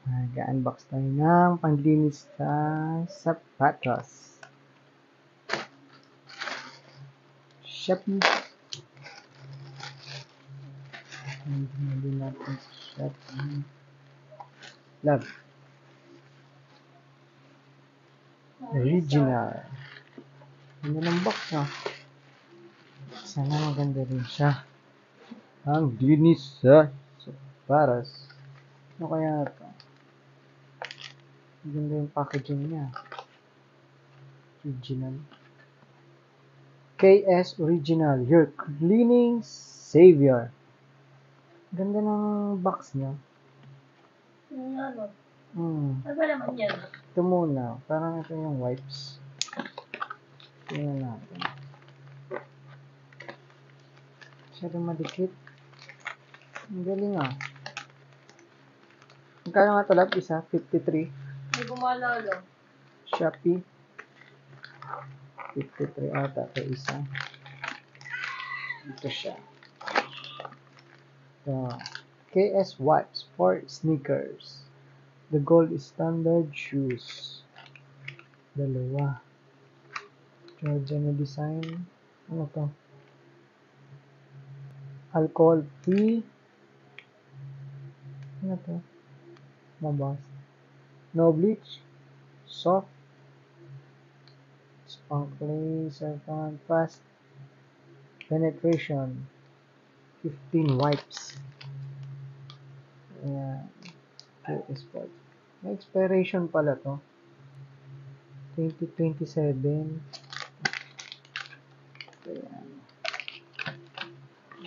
Mag-unbox tayo ng panglinis sa sapatos. Shopee. Hindi natin sa Shopee. Love. Original. Ganda ng box, no? Sana maganda rin siya. Ang linis sa sapatos. Ano kaya ito? Ganda yung packaging niya. Original. KS Original, your cleaning savior. Ganda ng box niya. Yung ano? Ano ba naman yan? Ito muna. Parang ito yung wipes. Tingnan natin. Masyado madikit. Ang galing ah. Magkano nga talab? Isa? 53. May gumalalo. Shopee. 53 ata ito isa. Ito siya. Ito. KS Wipes for Sneakers. The gold standard shoes. Dalawa. Georgia na design. Ano to? Alcohol free. Ano to? Mabas. No bleach. Soft. Sparkly. Serpent. Fast. Penetration. 15 wipes. Ayan. KS Wipes. May expiration pala to. 2027. Ayan.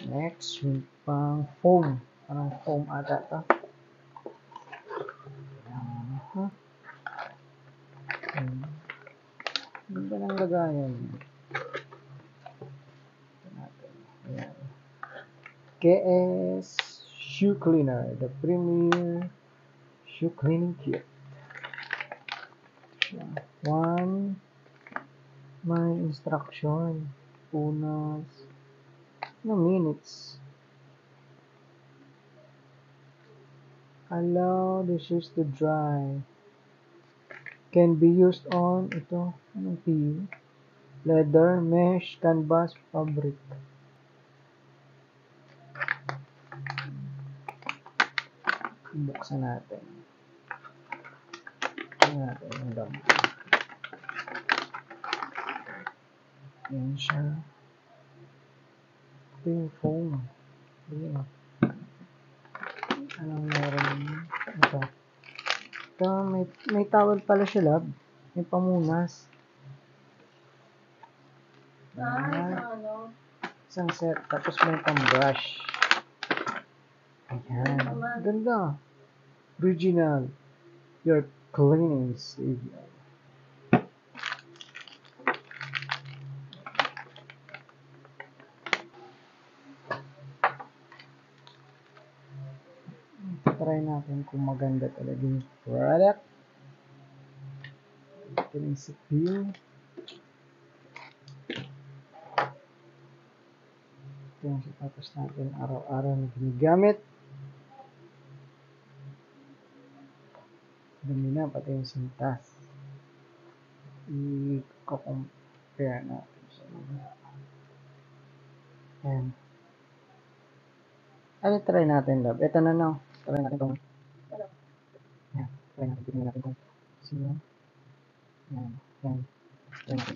Next, yung pang foam. Parang foam ata to. Ganda ng lagayan. Ayan. KS Shoe Cleaner. The premier shoe cleaning kit. One. May instruction. Unas. No minutes. Allow the shoes to dry. Can be used on ito. Anong PU? Leather, mesh, canvas, fabric. Buksan natin. Buksan natin yung damo. Yan siya. Ito yung foam. Ayan. Anong meron? Ito. Ito, may towel pala siya, love. May pamunas. Ano? Isang set. Tapos may pang-brush. Ayan. Ganda. Original. Your cleaning savior. Try natin kung maganda talaga yung product. Ito yung CPU. Ito yung sapatos natin araw-araw na ginagamit. Dami na, pati yung sintas. I-compare natin sa mga. Ayan. Ano try natin, love? Ito na, no? Try natin kung. Ayan. Try natin. Tignan natin kung. Sino? Ayan. Ayan. Try natin.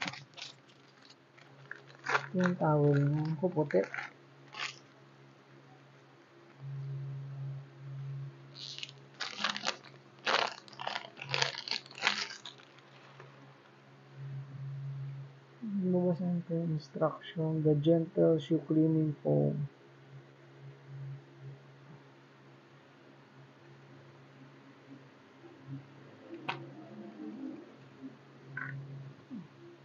Ito yung towel niya. Ako puti. Babasahin ko yung instruction. The gentle shoe cleaning foam.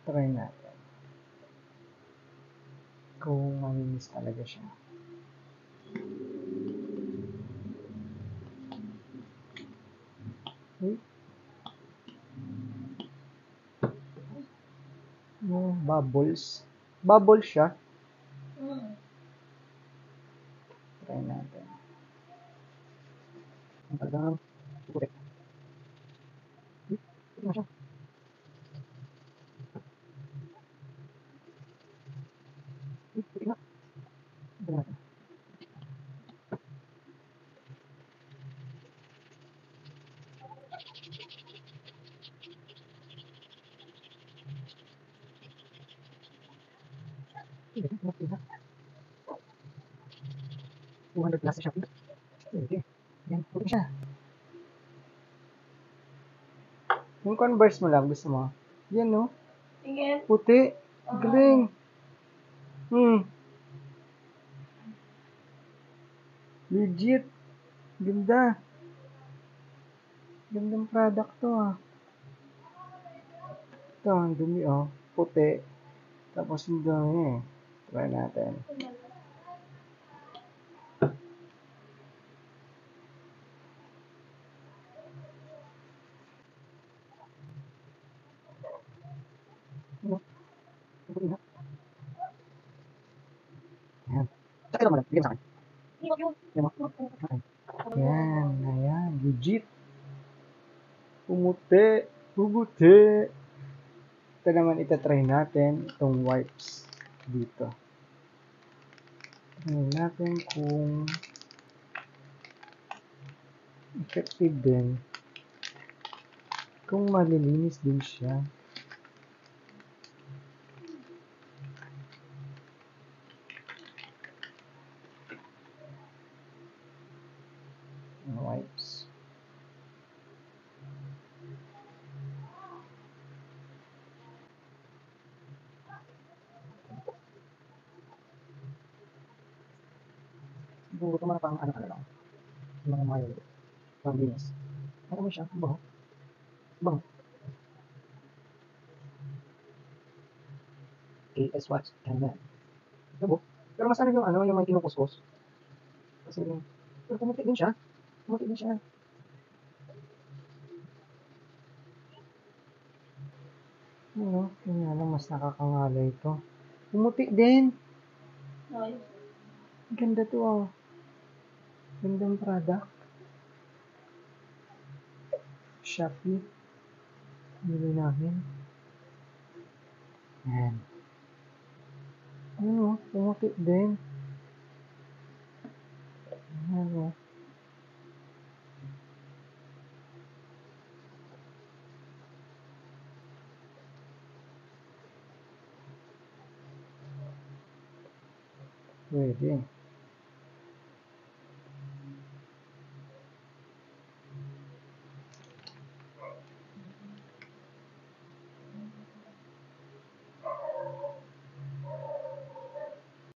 Try natin. Kung malinis talaga siya. Uy. Bubbles. Bubbles siya. Try natin. Ang tagang puti. 200 plus sa Shopee. Pwede. Yan, puti siya. Yung Converse mo lang, gusto mo? Yan, no? Tingin. Puti. Galing. Legit. Ganda. Gandang product to, ah. Ito, ang dumi, oh. Puti. Tapos yung dumi, eh. Try natin. Ayan. Sakit mo lang. Bigyan mo sa akin. Bigyan mo. Okay. Ayan. Ayan. Legit. Pumuti. Pubuti. Ito naman itatry natin itong wipes dito. Tingnan natin kung effective din. Kung malilinis din siya. Wipes. Siguro ito mga pang ano lang. Mga mild. Pang-linis. Ano mo siya? Bango. Bango. KS Watch. Ayan. Diba? Pero mas ano yung may kinukuskus. Kasi, pero pumuti din siya. Pumuti din siya. Ano? Kaya lang mas nakakangalay ito. Pumuti din. Ay. Ganda to, oh. Gandang product. Shopee. Bili namin. Ayan. Ano? Pumuti din. Ano? Pwede.